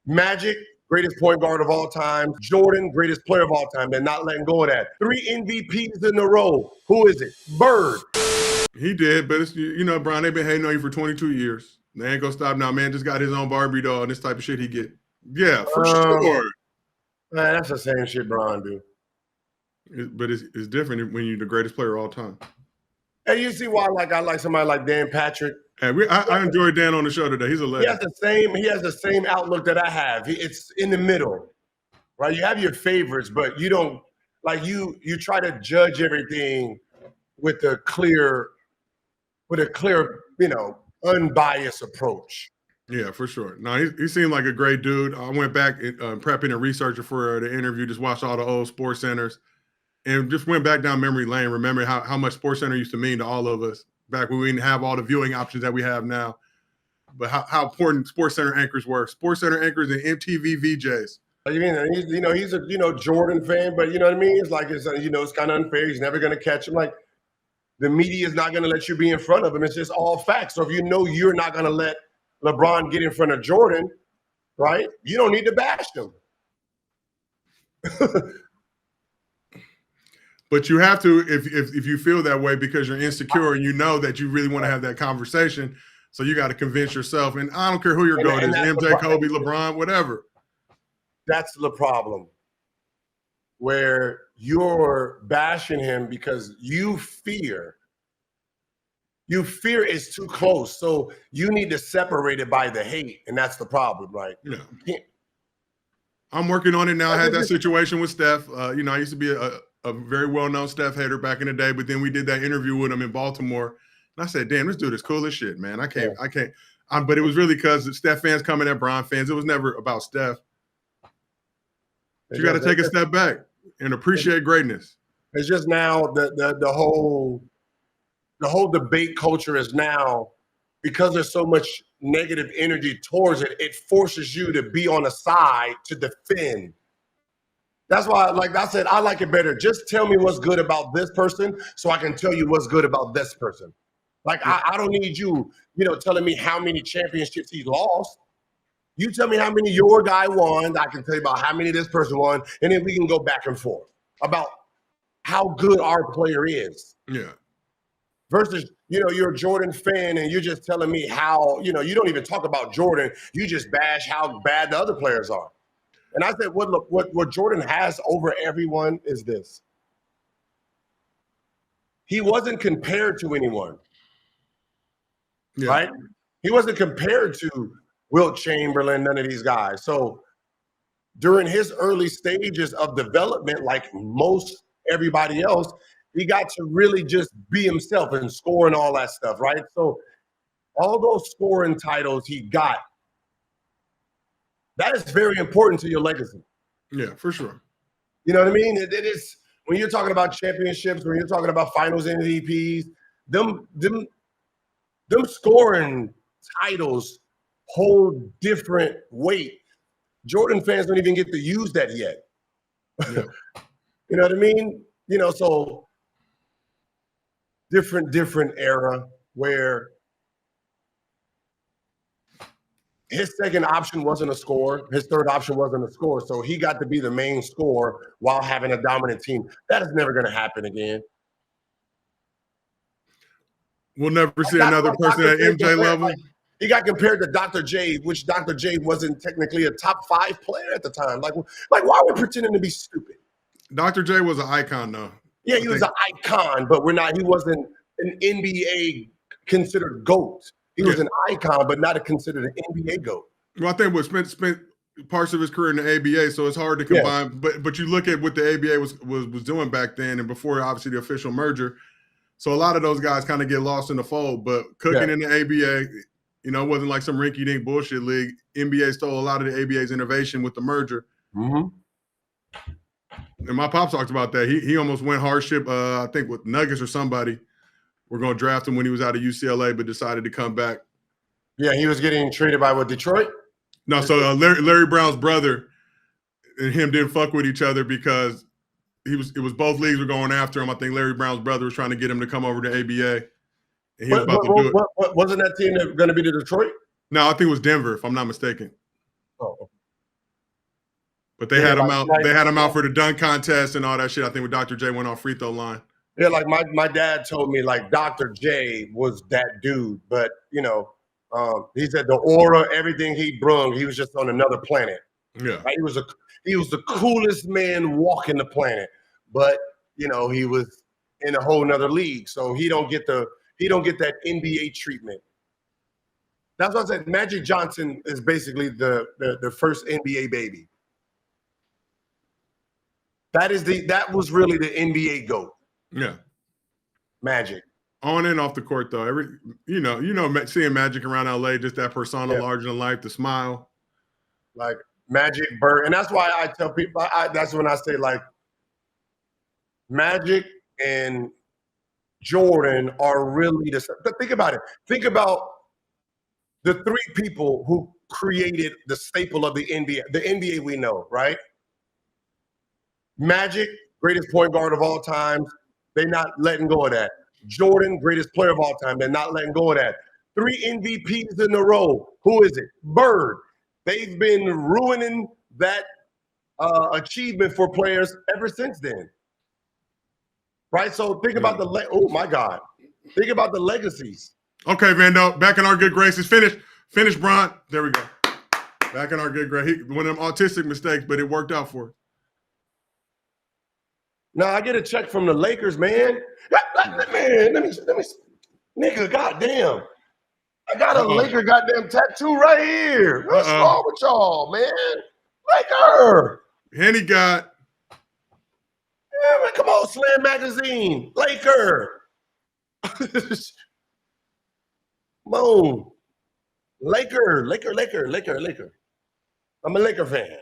Magic, greatest point guard of all time. Jordan, greatest player of all time. They're not letting go of that. 3 MVPs in a row. Who is it? Bird. He did, but it's, Brian, they've been hating on you for 22 years. They ain't gonna stop now. Man just got his own Barbie doll and this type of shit he get. Yeah, for sure. Man, that's the same shit Bron do. But it's different when you're the greatest player of all time. And you see why I like somebody like Dan Patrick. And I enjoyed Dan on the show today. He's a legend. He has the same outlook that I have. It's in the middle, right? You have your favorites, but you don't you try to judge everything with a clear, unbiased approach. Yeah, for sure. No, he seemed like a great dude. I went back prepping and researching for the interview, just watched all the old Sports Centers and just went back down memory lane, remembering how much Sports Center used to mean to all of us back when we didn't have all the viewing options that we have now. But how important Sports Center anchors were. Sports Center anchors and MTV VJs. He's a Jordan fan, but you know what I mean? It's kind of unfair. He's never going to catch him. Like, the media is not going to let you be in front of him. It's just all facts. So if you know you're not going to let LeBron get in front of Jordan, right? You don't need to bash him. But you have to if you feel that way because you're insecure and you know that you really want to have that conversation. So you got to convince yourself. And I don't care who your GOAT is, MJ, Kobe, LeBron, whatever. That's the problem. Where you're bashing him because you fear it's too close. So you need to separate it by the hate. And that's the problem, right? Yeah. I'm working on it now. I had that situation with Steph. I used to be a very well-known Steph hater back in the day, but then we did that interview with him in Baltimore. And I said, damn, this dude is cool as shit, man. I can't. But it was really because Steph fans coming at Bron fans. It was never about Steph. You got to take a step back and appreciate greatness. It's just now the whole debate culture is now, because there's so much negative energy towards it, it forces you to be on a side to defend. That's why, like I said, I like it better. Just tell me what's good about this person so I can tell you what's good about this person. Like, I don't need you, telling me how many championships he lost. You tell me how many your guy won. I can tell you about how many this person won. And then we can go back and forth about how good our player is. Yeah. Versus, you're a Jordan fan and you're just telling me how, you don't even talk about Jordan. You just bash how bad the other players are. And I said, what Jordan has over everyone is this. He wasn't compared to anyone. Yeah. Right? He wasn't compared to Wilt Chamberlain, none of these guys. So during his early stages of development, like most everybody else, he got to really just be himself and score and all that stuff, right? So all those scoring titles he got, that is very important to your legacy. Yeah, for sure. You know what I mean? It is, when you're talking about championships, when you're talking about finals MVPs, them scoring titles hold different weight. Jordan fans don't even get to use that yet. Yeah. You know what I mean? So different era where his second option wasn't a scorer. His third option wasn't a scorer. So he got to be the main scorer while having a dominant team. That is never going to happen again. We'll never see another person at MJ level. He got compared to Dr. J, which Dr. J wasn't technically a top 5 player at the time. Like why are we pretending to be stupid? Dr. J was an icon, though. Yeah, he was an icon, but he wasn't an NBA considered GOAT. He was an icon, but not considered an NBA GOAT. Well, I think what spent parts of his career in the ABA, so it's hard to combine. Yeah. But you look at what the ABA was doing back then and before, obviously, the official merger. So a lot of those guys kind of get lost in the fold. But cooking in the ABA, it wasn't like some rinky-dink bullshit league. NBA stole a lot of the ABA's innovation with the merger. Mm-hmm. And my pops talked about that. He almost went hardship, I think, with Nuggets or somebody. We're going to draft him when he was out of UCLA, but decided to come back. Yeah, he was getting traded by Detroit? No, so Larry Brown's brother and him didn't fuck with each other because it was both leagues were going after him. I think Larry Brown's brother was trying to get him to come over to ABA. And he was about to do it. Wasn't that team going to be the Detroit? No, I think it was Denver, if I'm not mistaken. Oh. But they had him out. They had him out for the dunk contest and all that shit. I think when Dr. J went off free throw line. Yeah, like my dad told me, like Dr. J was that dude, but you know, he said the aura, everything he brung, he was just on another planet. Yeah, right? He was the coolest man walking the planet, but you know, he was in a whole nother league, so he don't get that NBA treatment. That's what I said. Magic Johnson is basically the first NBA baby. That was really the NBA GOAT. Yeah. Magic. On and off the court, though. Seeing Magic around LA, just that persona, larger than life, the smile. Like Magic, Bird. And that's why I tell people, that's when I say, like, Magic and Jordan are really think about it. Think about the three people who created the staple of the NBA we know, right? Magic, greatest point guard of all time. They're not letting go of that. Jordan, greatest player of all time. They're not letting go of that. 3 MVPs in a row. Who is it? Bird. They've been ruining that achievement for players ever since then. Right? So think about oh my God. Think about the legacies. Okay, Vando, back in our good graces. Finish, Bron. There we go. Back in our good graces. One of them autistic mistakes, but it worked out for us. No, I get a check from the Lakers, man. Man, let me, nigga, goddamn. I got a Laker goddamn tattoo right here. What's wrong with y'all, man? Laker. Henny got. Yeah, man, come on, Slam Magazine. Laker. Come on. Laker. I'm a Laker fan.